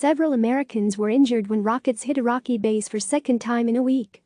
several Americans were injured when rockets hit Iraqi base for second time in a week.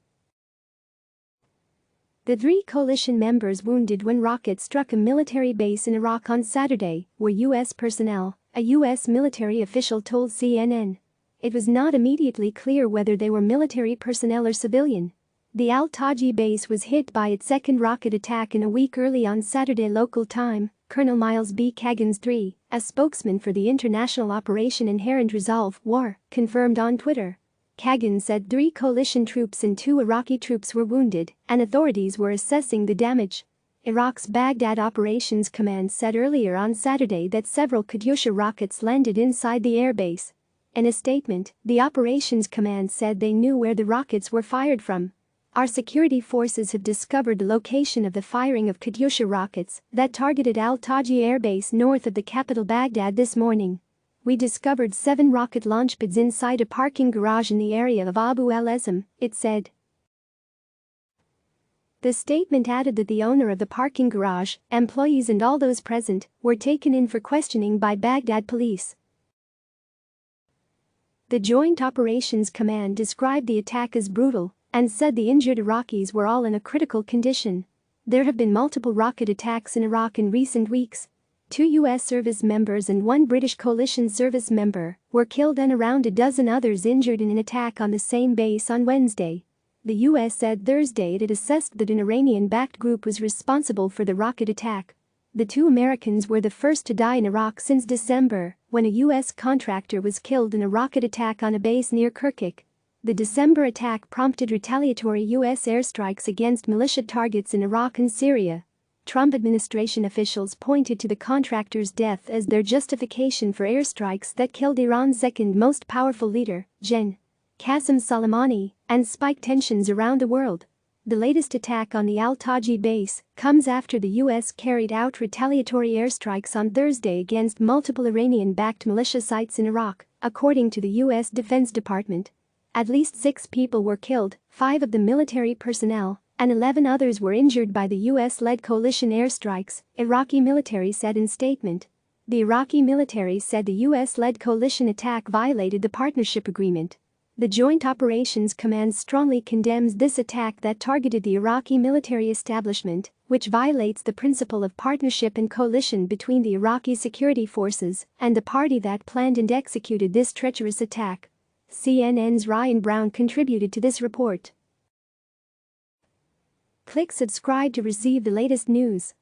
The 3 coalition members wounded when rockets struck a military base in Iraq on Saturday were U.S. personnel, a U.S. military official told CNN. It was not immediately clear whether they were military personnel or civilian. The al-Taji base was hit by its second rocket attack in a week early on Saturday local time, Colonel Miles B. Caggins III, a spokesman for the International Operation Inherent Resolve War, confirmed on Twitter. Caggins said 3 coalition troops and 2 Iraqi troops were wounded, and authorities were assessing the damage. Iraq's Baghdad Operations Command said earlier on Saturday that several Katyusha rockets landed inside the airbase. In a statement, the Operations Command said they knew where the rockets were fired from. Our security forces have discovered the location of the firing of Katyusha rockets that targeted al-Taji airbase north of the capital Baghdad this morning. We discovered 7 rocket launchpads inside a parking garage in the area of al-Ezzam, it said. The statement added that the owner of the parking garage, employees and all those present were taken in for questioning by Baghdad police. The Joint Operations Command described the attack as brutal and said the injured Iraqis were all in a critical condition. There have been multiple rocket attacks in Iraq in recent weeks. 2 U.S. service members and 1 British coalition service member were killed and around a dozen others injured in an attack on the same base on Wednesday. The U.S. said Thursday it had assessed that an Iranian-backed group was responsible for the rocket attack. The 2 Americans were the first to die in Iraq since December, when a U.S. contractor was killed in a rocket attack on a base near Kirkuk. The December attack prompted retaliatory U.S. airstrikes against militia targets in Iraq and Syria. Trump administration officials pointed to the contractor's death as their justification for airstrikes that killed Iran's second most powerful leader, Gen. Qasem Soleimani, and spiked tensions around the world. The latest attack on the al-Taji base comes after the U.S. carried out retaliatory airstrikes on Thursday against multiple Iranian-backed militia sites in Iraq, according to the U.S. Defense Department. At least 6 people were killed, 5 of them military personnel, and 11 others were injured by the U.S.-led coalition airstrikes, Iraqi military said in statement. The Iraqi military said the U.S.-led coalition attack violated the partnership agreement. The Joint Operations Command strongly condemns this attack that targeted the Iraqi military establishment, which violates the principle of partnership and coalition between the Iraqi security forces and the party that planned and executed this treacherous attack. CNN's Ryan Brown contributed to this report. Click subscribe to receive the latest news.